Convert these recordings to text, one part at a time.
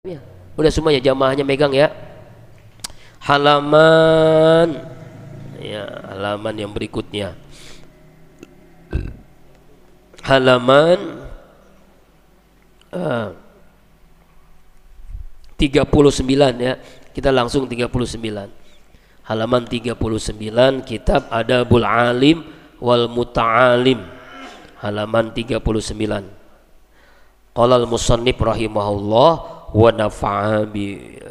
Ya, udah semuanya jamaahnya megang ya. Halaman ya, halaman yang berikutnya. Halaman 39 ya. Kita langsung 39. Halaman 39 kitab Adabul Alim wal Muta'alim. Halaman 39. Qala al-musannif rahimahullah wa nafa'a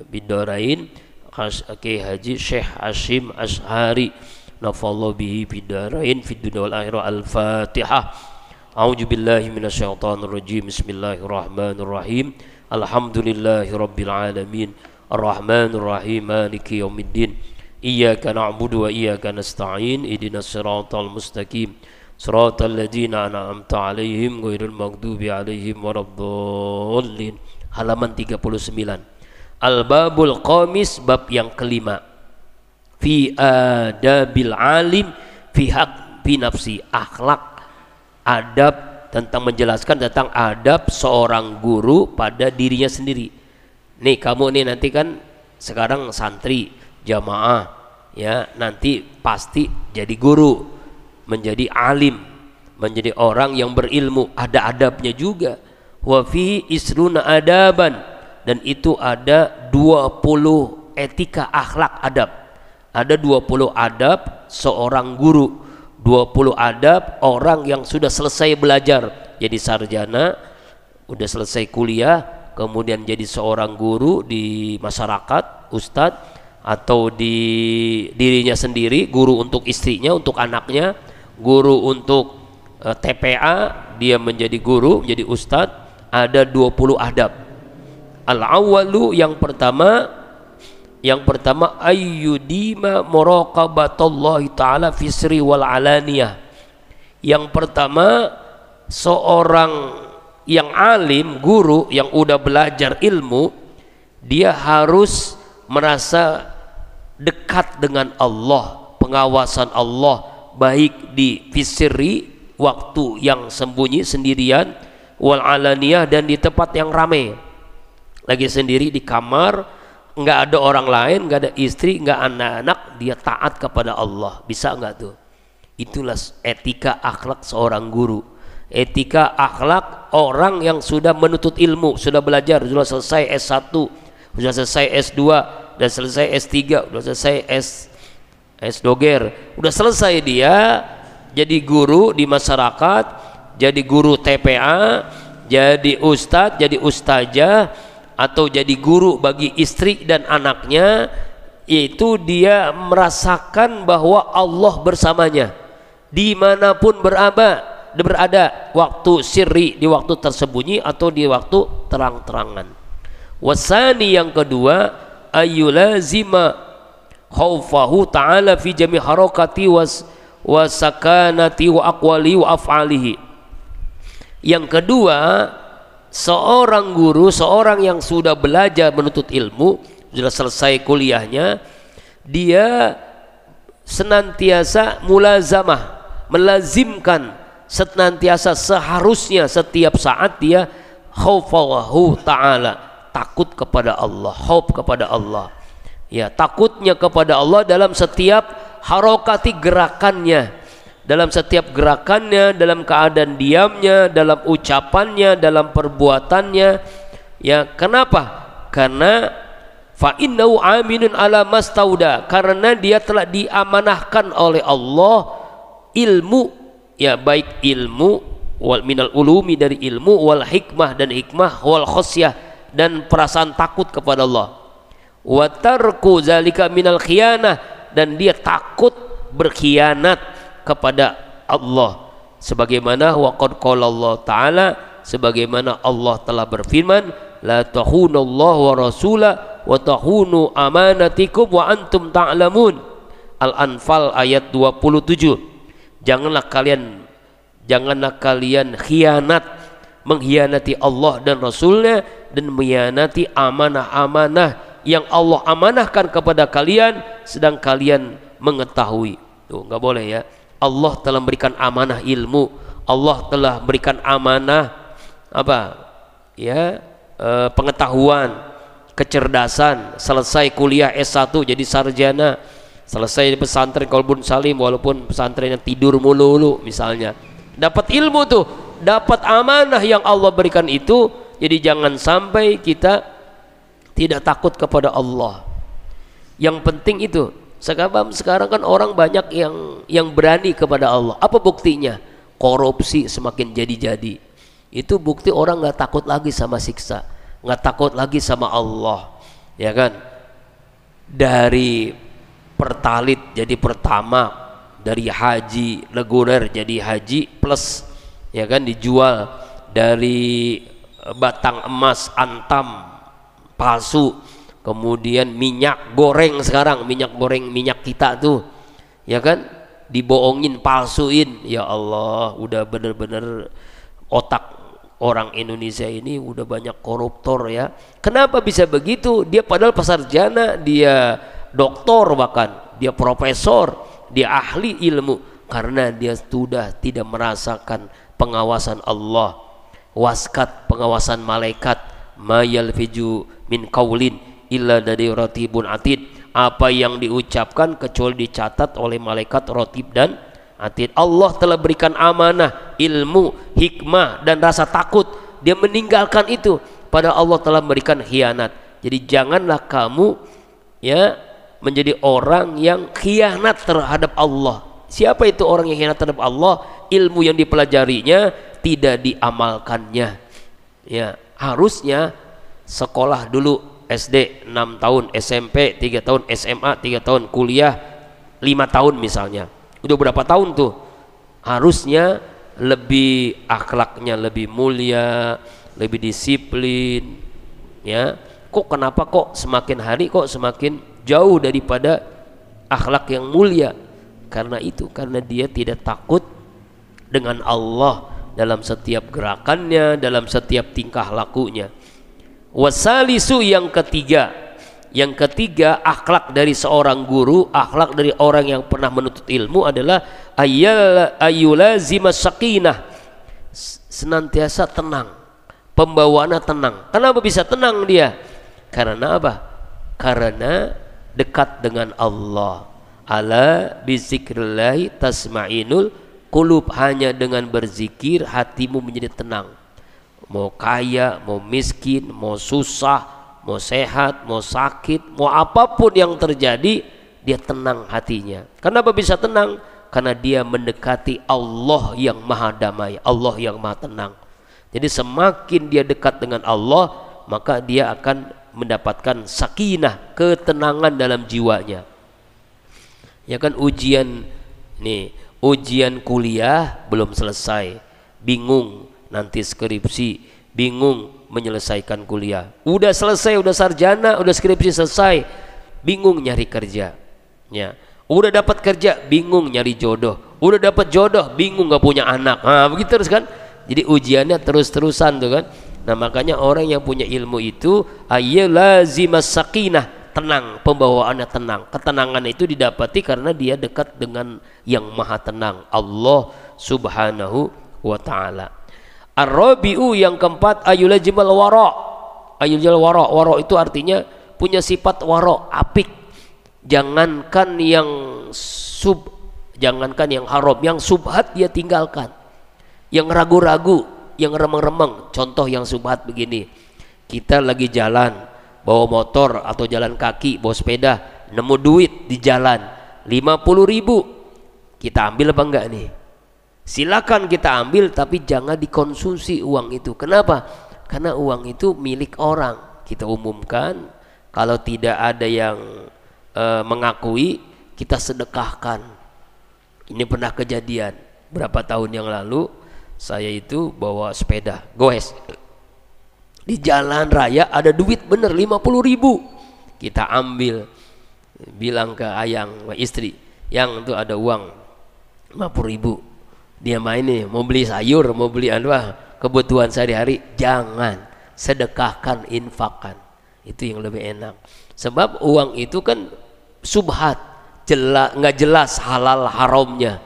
bidarain Ki Haji Syekh Hashim Ash'ari nafallahu bihi bidarain fid dunya wal akhirah. Al-Fatihah. A'udzu billahi minasyaitonir rajim. Bismillahirrahmanirrahim. Alhamdulillahi rabbil alamin. Arrahmanir rahim. Maliki yaumiddin. Iyyaka na'budu wa iyyaka nasta'in. Ihdinas siratal mustaqim. Siratal ladzina an'amta 'alaihim ghairil maghdubi 'alaihim waladdallin. Halaman 39. Al-babul qamis, bab yang kelima. Fi adabil alim fi haq fi nafsi, akhlak, adab, tentang menjelaskan tentang adab seorang guru pada dirinya sendiri. Nih kamu nih nanti kan sekarang santri jamaah ya, nanti pasti jadi guru, menjadi alim, menjadi orang yang berilmu, ada adabnya juga. Wa fi isruna adaban, dan itu ada 20 etika akhlak adab. Ada 20 adab seorang guru, 20 adab orang yang sudah selesai belajar jadi sarjana, udah selesai kuliah, kemudian jadi seorang guru di masyarakat, ustadz, atau di dirinya sendiri, guru untuk istrinya, untuk anaknya, guru untuk TPA, dia menjadi guru, menjadi ustadz. Ada 20 adab. Al-awwalu, yang pertama ayyudima muraqabatullahi ta'ala fi sirri wal alaniyah. Yang pertama, seorang yang alim, guru yang udah belajar ilmu, dia harus merasa dekat dengan Allah, pengawasan Allah, baik di fisiri, waktu yang sembunyi sendirian, wal alaniyah, dan di tempat yang ramai, lagi sendiri di kamar, nggak ada orang lain, nggak ada istri, nggak anak-anak, dia taat kepada Allah. Bisa nggak tuh? Itulah etika akhlak seorang guru, etika akhlak orang yang sudah menuntut ilmu, sudah belajar, sudah selesai S1, sudah selesai S2, sudah selesai S3, sudah selesai S doger, udah selesai dia jadi guru di masyarakat, jadi guru TPA, jadi ustadz, jadi ustazah, atau jadi guru bagi istri dan anaknya, yaitu dia merasakan bahwa Allah bersamanya dimanapun berada, waktu sirri, di waktu tersembunyi atau di waktu terang-terangan. Wasani, yang kedua, ayyulazima khaufahu ta'ala fi jami harakati wa sakanati wa aqwali wa af'alihi. Yang kedua, seorang guru, seorang yang sudah belajar menuntut ilmu, sudah selesai kuliahnya, dia senantiasa mulazamah, melazimkan, senantiasa, seharusnya setiap saat dia khaufahu ta'ala, takut kepada Allah, khauf kepada Allah ya, takutnya kepada Allah dalam setiap harokati, gerakannya, dalam setiap gerakannya, dalam keadaan diamnya, dalam ucapannya, dalam perbuatannya ya. Kenapa? Karena fa innahu aminun ala mastauda, karena dia telah diamanahkan oleh Allah ilmu ya, baik ilmu wal minal ulumi, dari ilmu, wal hikmah, dan hikmah, wal khosyah, dan perasaan takut kepada Allah, wa tarku zalika minal khiyanah, dan dia takut berkhianat kepada Allah, sebagaimana waqad qala Allah ta'ala, sebagaimana Allah telah berfirman, la tahunallahu wa rasulah wa tahunu amanatikum wa antum ta'lamun. Al-Anfal ayat 27. Janganlah kalian khianat, mengkhianati Allah dan Rasulnya, dan mengkhianati amanah-amanah yang Allah amanahkan kepada kalian sedang kalian mengetahui. Tuh, nggak boleh ya. Allah telah memberikan amanah ilmu, Allah telah berikan amanah apa ya, pengetahuan, kecerdasan, selesai kuliah S1 jadi sarjana, selesai di pesantren Qalbun Salim walaupun pesantrennya tidur mulu misalnya, dapat ilmu tuh, dapat amanah yang Allah berikan itu. Jadi jangan sampai kita tidak takut kepada Allah. Yang penting itu, sekarang kan orang banyak yang berani kepada Allah. Apa buktinya? Korupsi semakin jadi-jadi. Itu bukti orang nggak takut lagi sama siksa, nggak takut lagi sama Allah, ya kan? Dari pertalit jadi pertama, dari haji reguler jadi haji plus, ya kan, dijual. Dari batang emas antam palsu, kemudian minyak goreng, sekarang minyak goreng minyak kita tuh, ya kan, dibohongin, palsuin. Ya Allah, udah bener-bener otak orang Indonesia ini udah banyak koruptor ya. Kenapa bisa begitu? Dia padahal sarjana, dia doktor, bahkan dia profesor, dia ahli ilmu, karena dia sudah tidak merasakan pengawasan Allah, waskat, pengawasan malaikat. Ma yalfiju min qaulin illa dari ratibun atid. Apa yang diucapkan kecuali dicatat oleh malaikat ratib dan atid. Allah telah berikan amanah, ilmu, hikmah dan rasa takut. Dia meninggalkan itu, pada Allah telah memberikan khianat. Jadi janganlah kamu ya menjadi orang yang khianat terhadap Allah. Siapa itu orang yang khianat terhadap Allah? Ilmu yang dipelajarinya tidak diamalkannya. Ya, harusnya sekolah dulu SD 6 tahun, SMP 3 tahun, SMA 3 tahun, kuliah 5 tahun misalnya. Udah berapa tahun tuh? Harusnya lebih akhlaknya lebih mulia, lebih disiplin, ya. Kok kenapa kok semakin hari kok semakin jauh daripada akhlak yang mulia? Karena itu, karena dia tidak takut dengan Allah dalam setiap gerakannya, dalam setiap tingkah lakunya. Wasalisu, yang ketiga akhlak dari seorang guru, akhlak dari orang yang pernah menuntut ilmu adalah ayyulazimas sakinah, senantiasa tenang, pembawaannya tenang. Kenapa bisa tenang dia? Karena apa? Karena dekat dengan Allah. Ala bizikrillahi tasma'inul qulub, hanya dengan berzikir hatimu menjadi tenang. Mau kaya, mau miskin, mau susah, mau sehat, mau sakit, mau apapun yang terjadi, dia tenang hatinya. Kenapa bisa tenang? Karena dia mendekati Allah yang maha damai, Allah yang maha tenang. Jadi semakin dia dekat dengan Allah, maka dia akan mendapatkan sakinah, ketenangan dalam jiwanya. Ya kan, ujian kuliah belum selesai, bingung nanti skripsi, bingung menyelesaikan kuliah. Udah selesai, udah sarjana, udah skripsi selesai, bingung nyari kerja. Ya, udah dapat kerja, bingung nyari jodoh. Udah dapat jodoh, bingung nggak punya anak. Nah, begitu terus kan. Jadi ujiannya terus-terusan tuh kan. Nah, makanya orang yang punya ilmu itu ayyulazimas sakinah, tenang, pembawaannya tenang. Ketenangan itu didapati karena dia dekat dengan yang maha tenang, Allah subhanahu wa ta'ala. Ar-rabi'u, yang keempat, ayyulazimal wara. Ayyulazimal wara, wara itu artinya punya sifat wara, apik. Jangankan yang haram, yang subhat dia tinggalkan. Yang ragu-ragu, yang remeng-remeng. Contoh yang subhat begini, kita lagi jalan bawa motor atau jalan kaki, bawa sepeda, nemu duit di jalan 50.000, kita ambil apa enggak nih? Silakan kita ambil, tapi jangan dikonsumsi uang itu. Kenapa? Karena uang itu milik orang. Kita umumkan, kalau tidak ada yang mengakui, kita sedekahkan. Ini pernah kejadian berapa tahun yang lalu. Saya itu bawa sepeda goes, di jalan raya ada duit bener 50.000, kita ambil, bilang ke ayang, ke istri, yang itu ada uang 50.000. Dia main nih, mau beli sayur, mau beli kebutuhan sehari-hari. Jangan, sedekahkan, infakkan. Itu yang lebih enak. Sebab uang itu kan subhat, nggak jelas halal haramnya.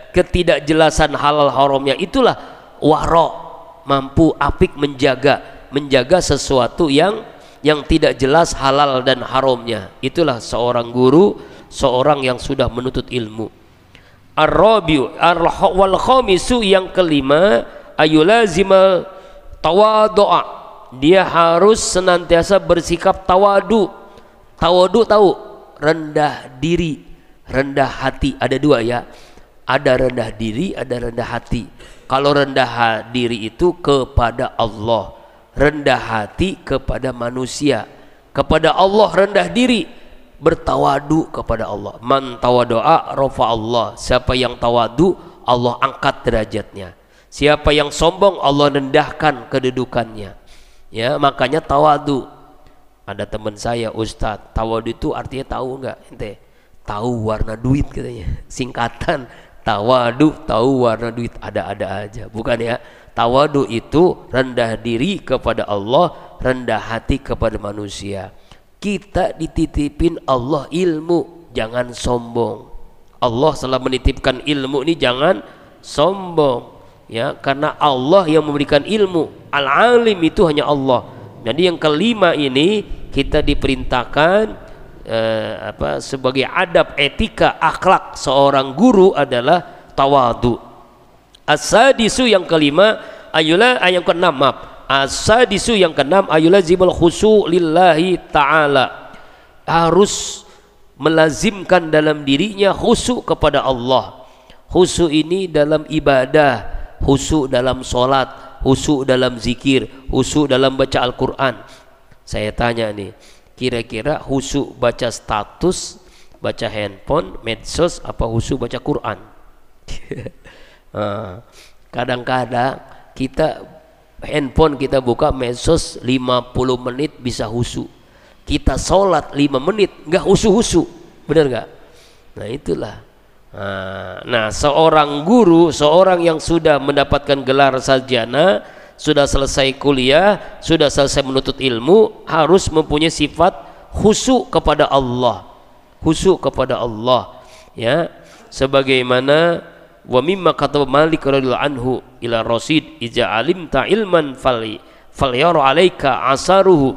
Ketidakjelasan halal haramnya itulah waro, mampu apik menjaga sesuatu yang yang tidak jelas halal dan haramnya. Itulah seorang guru, seorang yang sudah menuntut ilmu. Ar-rabi'u wal khamisu, yang kelima, ayulazima tawadu'a, dia harus senantiasa bersikap tawadu. Tawadu tahu, rendah diri, rendah hati. Ada dua ya, ada rendah diri, ada rendah hati. Kalau rendah diri itu kepada Allah, rendah hati kepada manusia. Kepada Allah rendah diri, bertawadu kepada Allah. Man tawadu'a rafa Allah, siapa yang tawadu Allah angkat derajatnya. Siapa yang sombong Allah rendahkan kedudukannya. Ya, makanya tawadu. Ada teman saya Ustadz, tawadu itu artinya tahu enggak ente? Tahu warna duit katanya. Singkatan tawadu, tahu warna duit, ada-ada aja. Bukan ya. Tawadu itu rendah diri kepada Allah, rendah hati kepada manusia. Kita dititipin Allah ilmu, jangan sombong. Allah telah menitipkan ilmu ini, jangan sombong ya, karena Allah yang memberikan ilmu. Al-alim itu hanya Allah. Jadi yang kelima ini kita diperintahkan sebagai adab, etika, akhlak seorang guru adalah tawadu. As-sadisu, yang kelima, yang keenam, maaf. As-sadisu, yang keenam, ayulazimul khusu' lillahi ta'ala, harus melazimkan dalam dirinya khusyuk kepada Allah. Khusyuk ini dalam ibadah, khusyuk dalam sholat, khusyuk dalam zikir, khusyuk dalam baca Al-Quran. Saya tanya nih, kira-kira khusyuk baca status, baca handphone, medsos, apa khusyuk baca Quran? Kadang-kadang kita handphone kita buka, medsos 50 menit bisa khusyuk. Kita sholat 5 menit nggak khusyuk-khusyuk, benar nggak? Nah itulah. Nah seorang guru, seorang yang sudah mendapatkan gelar sarjana, sudah selesai kuliah, sudah selesai menuntut ilmu, harus mempunyai sifat khusyuk kepada Allah. Khusyuk kepada Allah ya, sebagaimana wa mimma kata Malik radhiyallahu anhu ila Rasid ija alimta ilman falyara alaika asaruhu.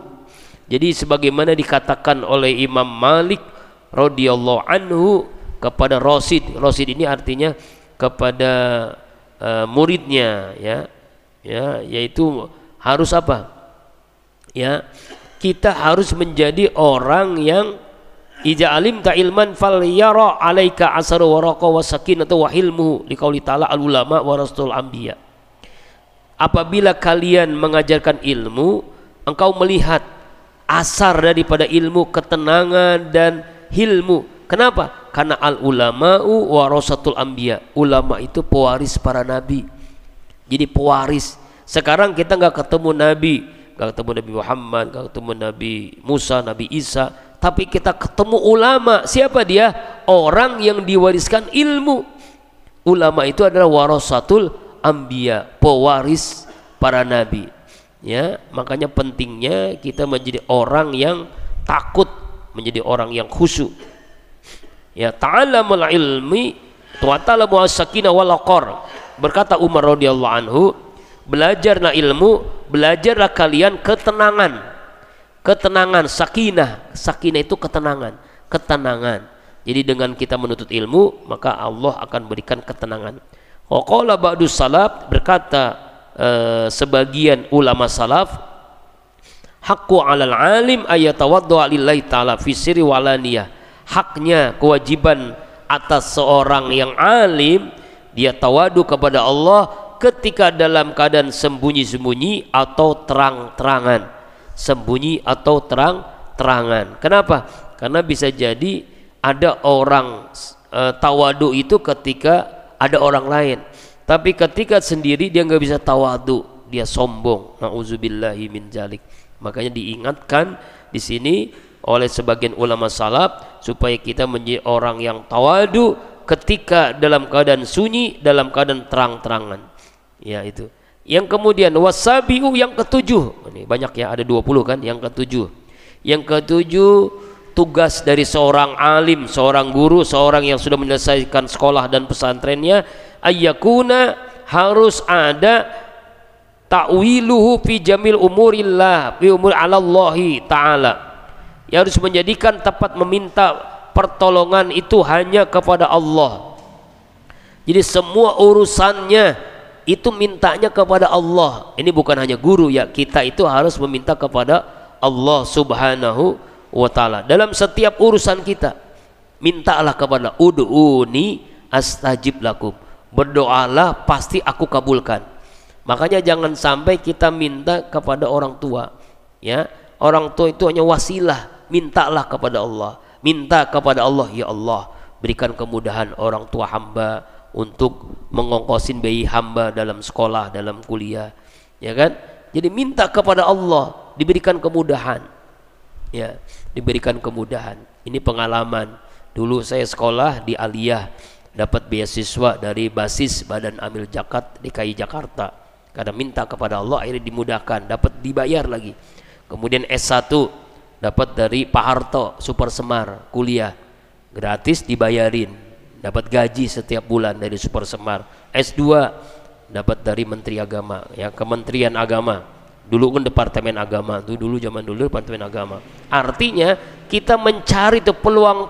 Jadi sebagaimana dikatakan oleh Imam Malik radhiyallahu anhu kepada Rasid. Rasid ini artinya kepada muridnya ya, yaitu harus apa? Ya, kita harus menjadi orang yang ija alimta ilman falyara alaika asaru waraqa wa sakinatu wa hilmuhu liqauli ta'ala al ulama warasatul anbiya. Apabila kalian mengajarkan ilmu, engkau melihat asar daripada ilmu, ketenangan dan hilmu. Kenapa? Karena al ulama'u warasatul anbiya, ulama itu pewaris para nabi. Jadi pewaris. Sekarang kita nggak ketemu nabi, nggak ketemu Nabi Muhammad, nggak ketemu Nabi Musa, Nabi Isa, tapi kita ketemu ulama. Siapa dia? Orang yang diwariskan ilmu. Ulama itu adalah warasatul anbiya, pewaris para nabi. Ya, makanya pentingnya kita menjadi orang yang takut, menjadi orang yang khusyuk. Ya, ta'allamul ilmi wa ta'lamu as-sakinah wal waqar. Berkata Umar radhiyallahu anhu, belajarlah ilmu, belajarlah kalian ketenangan. Ketenangan, sakinah. Sakinah itu ketenangan, ketenangan. Jadi dengan kita menuntut ilmu, maka Allah akan berikan ketenangan. Wa qala ba'dus salaf, berkata sebagian ulama salaf, haqqu 'alal 'alim ayatawaddu'a lillahi ta'ala fi sirri wa alaniyah. Haknya, kewajiban atas seorang yang alim, dia tawadu kepada Allah ketika dalam keadaan sembunyi-sembunyi atau terang-terangan. Sembunyi atau terang-terangan. Kenapa? Karena bisa jadi ada orang tawadu itu ketika ada orang lain, tapi ketika sendiri dia nggak bisa tawadu, dia sombong. Nauzubillahi min dzalik. Makanya diingatkan di sini oleh sebagian ulama salaf supaya kita menjadi orang yang tawadu ketika dalam keadaan sunyi, dalam keadaan terang-terangan. Ya itu. Yang kemudian wasabiu, yang ketujuh. Ini banyak ya, ada 20 kan. Yang ketujuh. Yang ketujuh, tugas dari seorang alim, seorang guru, seorang yang sudah menyelesaikan sekolah dan pesantrennya, ayyakuna, harus ada ta'wiluhu fi jamil umurillah fi umur 'alallahi ta'ala. Ya, harus menjadikan tempat meminta pertolongan itu hanya kepada Allah. Jadi semua urusannya itu mintanya kepada Allah. Ini bukan hanya guru ya, kita itu harus meminta kepada Allah Subhanahu wa ta'ala dalam setiap urusan kita. Mintalah kepada ud'uni astajib lakum, berdoalah pasti aku kabulkan. Makanya jangan sampai kita minta kepada orang tua ya. Orang tua itu hanya wasilah. Mintalah kepada Allah, minta kepada Allah, ya Allah berikan kemudahan orang tua hamba untuk mengongkosin bayi hamba dalam sekolah, dalam kuliah, ya kan. Jadi minta kepada Allah diberikan kemudahan, ya, diberikan kemudahan. Ini pengalaman dulu saya sekolah di Aliyah, dapat beasiswa dari basis Badan Amil Zakat DKI Jakarta karena minta kepada Allah, akhirnya dimudahkan, dapat dibayar lagi. Kemudian S1 dapat dari Pak Harto Super Semar, kuliah gratis dibayarin, dapat gaji setiap bulan dari Super Semar. S2 dapat dari Menteri Agama ya, Kementerian Agama, dulu kan Departemen Agama tuh, dulu zaman dulu Departemen Agama. Artinya kita mencari tuh peluang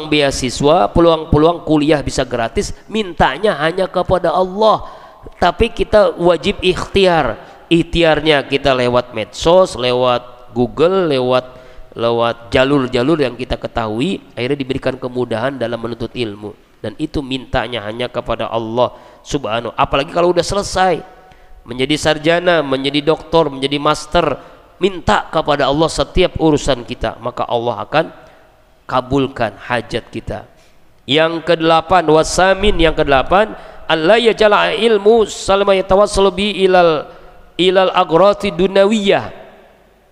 beasiswa, peluang kuliah bisa gratis, mintanya hanya kepada Allah. Tapi kita wajib ikhtiarnya kita lewat medsos, lewat Google, lewat jalur-jalur yang kita ketahui, akhirnya diberikan kemudahan dalam menuntut ilmu. Dan itu mintanya hanya kepada Allah Subhanahu. Apalagi kalau udah selesai menjadi sarjana, menjadi doktor, menjadi master, minta kepada Allah setiap urusan kita, maka Allah akan kabulkan hajat kita. Yang kedelapan, wasamin, yang kedelapan, Allah yaj'ala ilmu salama yatawassalu bi ilal agrati dunawiyah.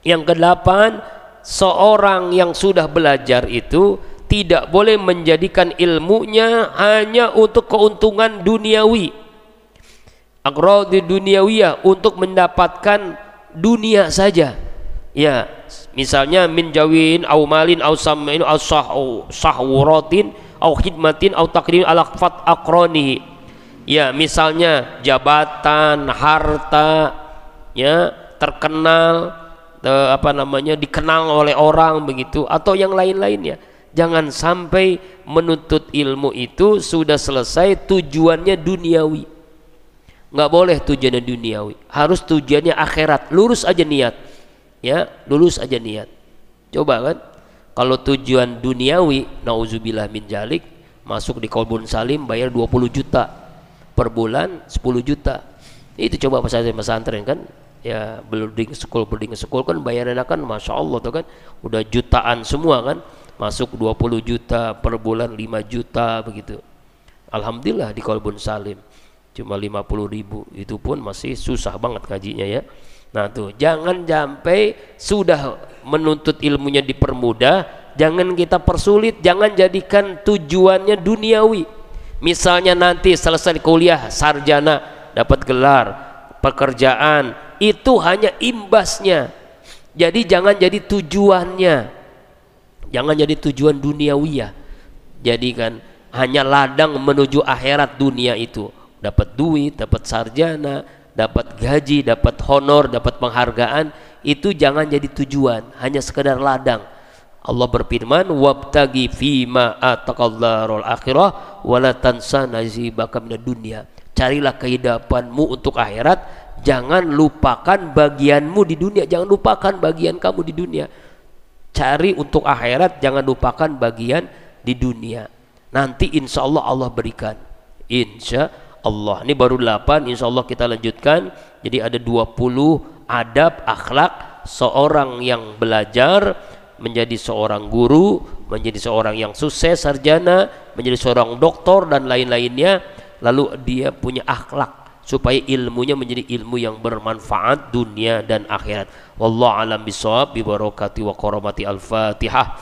Yang kedelapan, seorang yang sudah belajar itu tidak boleh menjadikan ilmunya hanya untuk keuntungan duniawi, agradi duniyawiyah, untuk mendapatkan dunia saja ya. Misalnya min jawin au malin au sam'in au sahwuratin au khidmatin au takrim ala fat aqranihi ya, misalnya jabatan, harta ya, terkenal, dikenal oleh orang begitu, atau yang lain-lainnya. Jangan sampai menuntut ilmu itu sudah selesai tujuannya duniawi. Nggak boleh tujuannya duniawi, harus tujuannya akhirat. Lurus aja niat ya, lurus aja niat. Coba kan kalau tujuan duniawi, nauzubillah min jalik, masuk di Kolbun Salim bayar 20 juta per bulan, 10 juta. Itu coba pesantren kan ya, boarding school kan bayarannya kan masya Allah tuh kan udah jutaan semua kan, masuk 20 juta per bulan, 5 juta begitu. Alhamdulillah di Kolbun Salim cuma 50.000, itu pun masih susah banget kajinya ya. Nah tuh, jangan sampai sudah menuntut ilmunya dipermudah, jangan kita persulit, jangan jadikan tujuannya duniawi. Misalnya nanti selesai kuliah, sarjana, dapat gelar, pekerjaan, itu hanya imbasnya. Jadi jangan jadi tujuannya, jangan jadi tujuan duniawiyah. Jadi kan hanya ladang menuju akhirat dunia itu, dapat duit, dapat sarjana, dapat gaji, dapat honor, dapat penghargaan, itu jangan jadi tujuan, hanya sekedar ladang. Allah berfirman, wabtagi fima ataqallarul akhirah wala tansa nasibaka minad dunya. Carilah kehidupanmu untuk akhirat, jangan lupakan bagianmu di dunia, jangan lupakan bagian kamu di dunia. Cari untuk akhirat, jangan lupakan bagian di dunia. Nanti insya Allah Allah berikan, insya Allah. Ini baru 8, insya Allah kita lanjutkan. Jadi ada 20 adab akhlak seorang yang belajar menjadi seorang guru, menjadi seorang yang sukses, sarjana, menjadi seorang doktor dan lain-lainnya. Lalu dia punya akhlak supaya ilmunya menjadi ilmu yang bermanfaat dunia dan akhirat. Wallahu alam bisawab, bi barakati wa karamati al-Fatihah.